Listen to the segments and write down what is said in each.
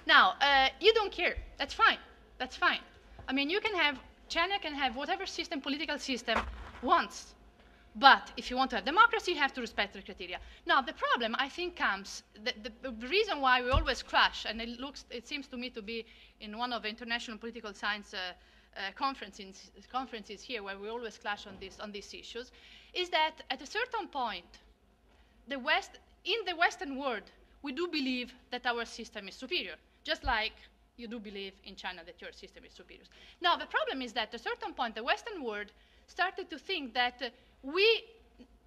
Now, you don't care. That's fine. That's fine. I mean, you can have, China can have whatever system, political system wants. But if you want to have democracy, you have to respect the criteria. Now, the problem, I think, comes, the reason why we always crash, and it seems to me to be in one of the international political science conferences here where we always clash on these issues, is that at a certain point, in the Western world, we do believe that our system is superior, just like you do believe in China that your system is superior. Now, the problem is that at a certain point, the Western world started to think that we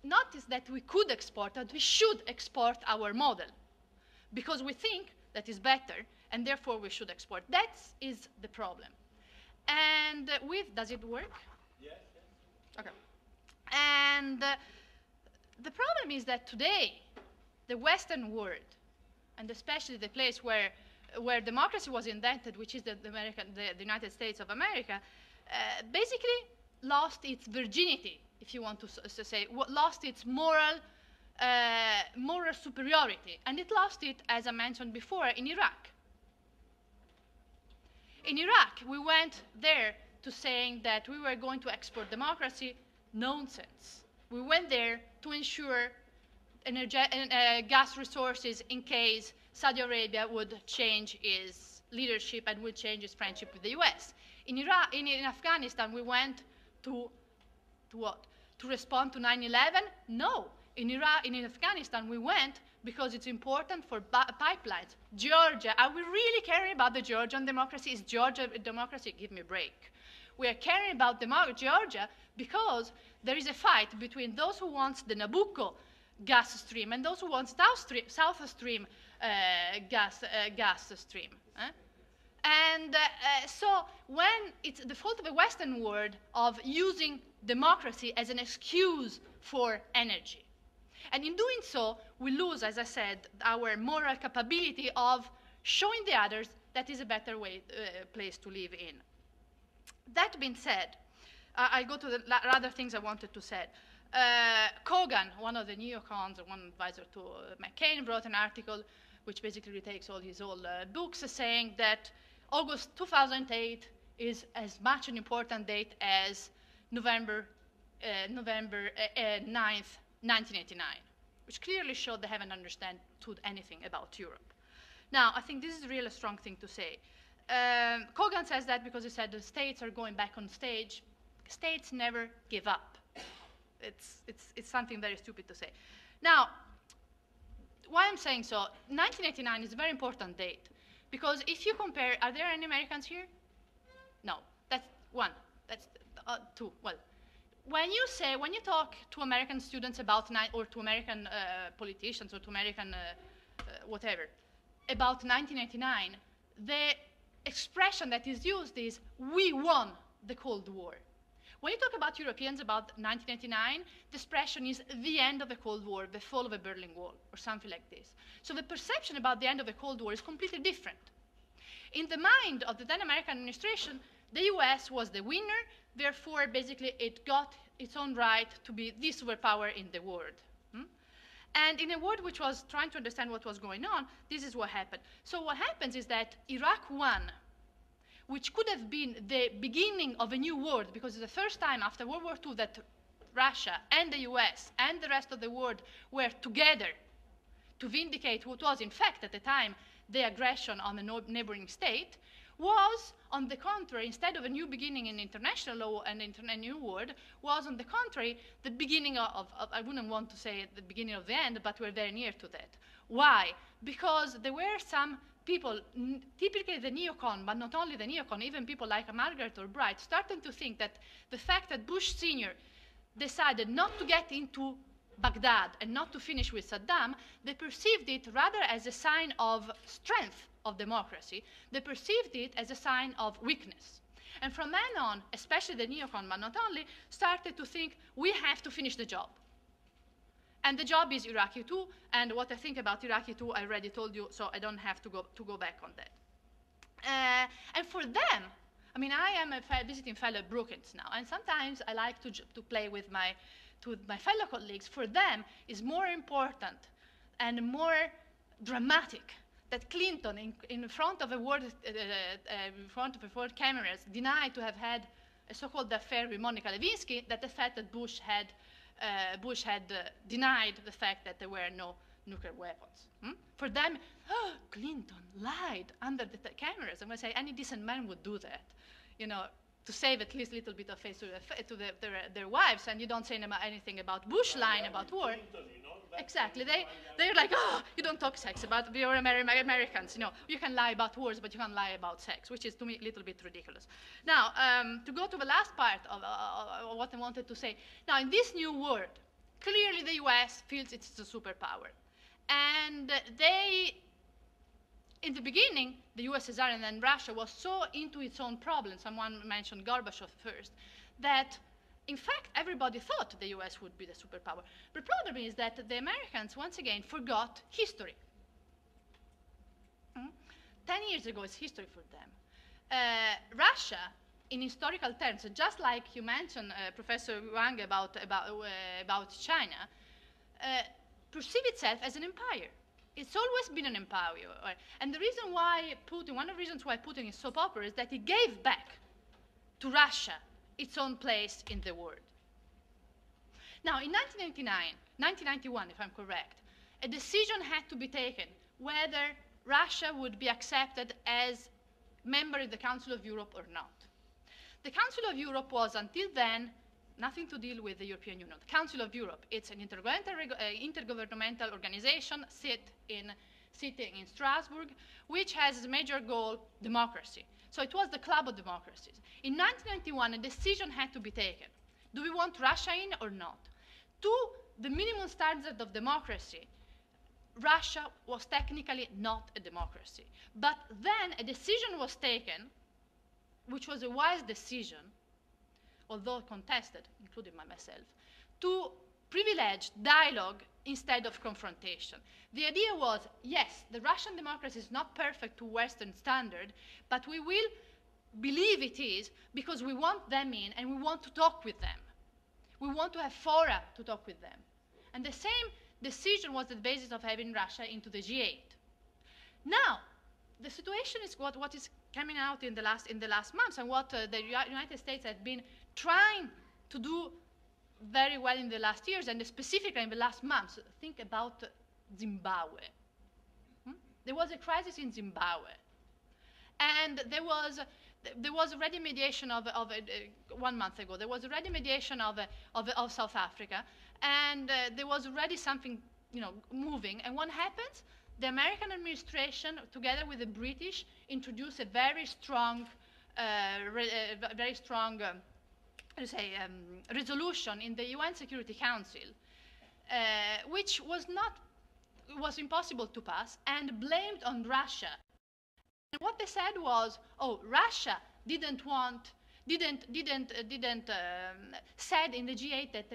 noticed that we could export, that we should export our model, because we think that is better, and therefore we should export. That is the problem. And does it work? Yes. Okay. And the problem is that today, the Western world, and especially the place where democracy was invented, which is the United States of America, basically lost its virginity, if you want to say, lost its moral superiority. And it lost it, as I mentioned before, in Iraq. In Iraq, we went there to saying that we were going to export democracy. Nonsense. We went there to ensure gas resources in case Saudi Arabia would change its leadership and would change its friendship with the US. In Iraq, in Afghanistan, we went to what? To respond to 9/11? No. In Afghanistan, we went because it's important for pipelines. Georgia, are we really caring about the Georgian democracy? Is Georgia a democracy? Give me a break. We are caring about Georgia because there is a fight between those who want the Nabucco gas stream and those who want South Stream gas stream. And so when it's the fault of the Western world of using democracy as an excuse for energy. And in doing so, we lose, as I said, our moral capability of showing the others that is a better place to live in. That being said, I'll go to the other things I wanted to say. Kogan, one of the neocons, one advisor to McCain, wrote an article which basically retakes all his old books, saying that August 2008 is as much an important date as November 9th, 1989, which clearly showed they haven't understood anything about Europe. Now, I think this is really a strong thing to say. Kogan says that because he said the states are going back on stage. States never give up. It's something very stupid to say. Now, why I'm saying so, 1989 is a very important date, because if you compare, are there any Americans here? No, that's one. That's two. Well, when you talk to American students about, or to American politicians, or to American whatever, about 1989, the expression that is used is, we won the Cold War. When you talk about Europeans about 1989, the expression is the end of the Cold War, the fall of the Berlin Wall, or something like this. So the perception about the end of the Cold War is completely different. In the mind of the then American administration, the US was the winner, therefore basically it got its own right to be the superpower in the world. And in a world which was trying to understand what was going on, this is what happened. So what happens is that Iraq won, which could have been the beginning of a new world, because it's the first time after World War II that Russia and the US and the rest of the world were together to vindicate what was, in fact, at the time, the aggression on a neighboring state, was, on the contrary, instead of a new beginning in international law and a new world, was, on the contrary, the beginning of I wouldn't want to say the beginning of the end, but we're very near to that. Why? Because there were some people, typically the neocon, but not only the neocon, even people like Margaret Albright, starting to think that the fact that Bush Sr. decided not to get into Baghdad and not to finish with Saddam, they perceived it rather as a sign of strength of democracy. They perceived it as a sign of weakness. And from then on, especially the neocon, but not only, started to think, we have to finish the job. And the job is Iraqi 2, and what I think about Iraqi 2, I already told you, so I don't have to go back on that. And for them, I mean, I am a visiting fellow at Brookings now, and sometimes I like to play with my fellow colleagues. For them, it's more important and more dramatic that Clinton, in front of world cameras, denied to have had a so-called affair with Monica Lewinsky, that the fact that Bush had denied the fact that there were no nuclear weapons. For them, oh, Clinton lied under the cameras. And I say any decent man would do that, you know, to save at least a little bit of face to their wives. And you don't say anything about Bush lying about war. Exactly. They're like, oh, you don't talk sex about we are Americans. You know, you can lie about wars, but you can't lie about sex, which is to me a little bit ridiculous. Now, to go to the last part of what I wanted to say. Now, in this new world, clearly the U.S. feels it's a superpower, and in the beginning, the USSR and then Russia was so into its own problems. Someone mentioned Gorbachev first, that in fact, everybody thought the US would be the superpower. The problem is that the Americans, once again, forgot history. 10 years ago is history for them. Russia, in historical terms, just like you mentioned, Professor Wang, about China, perceived itself as an empire. It's always been an empire. And the reason why Putin, one of the reasons why Putin is so popular is that he gave back to Russia its own place in the world. Now, in 1991, if I'm correct, a decision had to be taken whether Russia would be accepted as member of the Council of Europe or not. The Council of Europe was, until then, nothing to deal with the European Union. The Council of Europe, it's an intergovernmental organization sitting in Strasbourg, which has as a major goal democracy. So it was the club of democracies. In 1991, a decision had to be taken. Do we want Russia in or not? To the minimum standard of democracy, Russia was technically not a democracy. But then a decision was taken, which was a wise decision, although contested, including by myself, to privilege dialogue instead of confrontation. The idea was, yes, the Russian democracy is not perfect to Western standard, but we will believe it is because we want them in and we want to talk with them. We want to have fora to talk with them. And the same decision was the basis of having Russia into the G8. Now, the situation is what is coming out in the last months, and what the United States has been trying to do very well in the last years, and specifically in the last months. Think about Zimbabwe. There was a crisis in Zimbabwe, and there was already mediation of 1 month ago. There was already mediation of South Africa, and there was already something, you know, moving. And what happens? The American administration, together with the British, introduced a very strong, resolution in the UN Security Council, which was impossible to pass, and blamed on Russia. And what they said was, oh, Russia said in the G8 that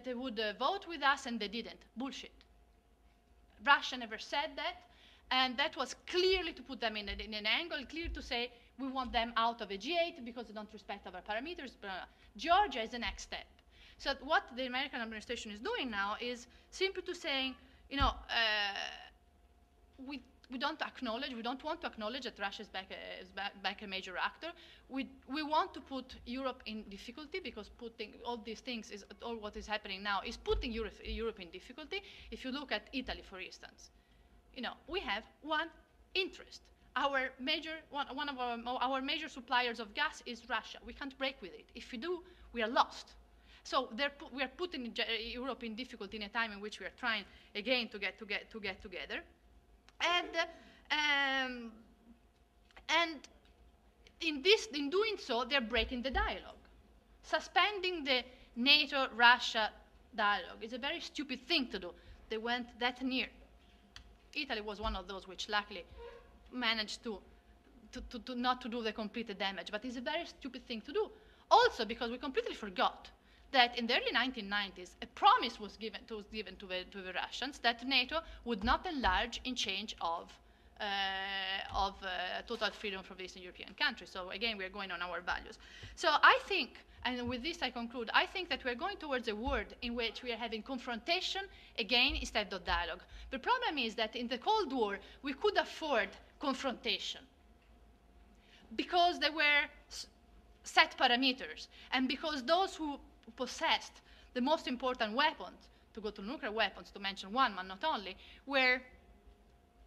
they would vote with us, and they didn't. Bullshit. Russia never said that, and that was clearly to put them in an angle, clear to say we want them out of the G8 because they don't respect our parameters. Georgia is the next step. So what the American administration is doing now is simply to saying, you know, we don't want to acknowledge that Russia is back a major actor. We want to put Europe in difficulty, because putting all these things, all what is happening now is putting Europe in difficulty. If you look at Italy, for instance, you know, we have one interest. One of our major suppliers of gas is Russia. We can't break with it. If we do, we are lost. So we are putting Europe in difficulty in a time in which we are trying again to get together. And in doing so, they're breaking the dialogue. Suspending the NATO-Russia dialogue is a very stupid thing to do. They went that near. Italy was one of those which luckily managed to not to do the complete damage, but it's a very stupid thing to do. Also because we completely forgot that in the early 1990s, a promise was given to the Russians that NATO would not enlarge in change of total freedom from Eastern European countries. So again, we are going on our values. So I think, and with this I conclude, I think that we are going towards a world in which we are having confrontation again instead of dialogue. The problem is that in the Cold War, we could afford confrontation because there were set parameters, and because those who possessed the most important weapons, to go to nuclear weapons, to mention one, but not only, were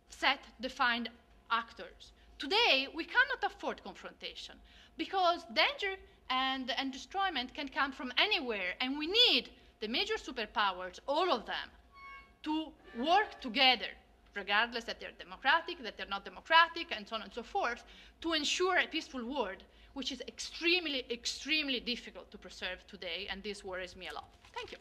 set, defined actors. Today, we cannot afford confrontation because danger and destroyment can come from anywhere, and we need the major superpowers, all of them, to work together, regardless that they're democratic, that they're not democratic, and so on and so forth, to ensure a peaceful world, which is extremely, extremely difficult to preserve today, and this worries me a lot. Thank you.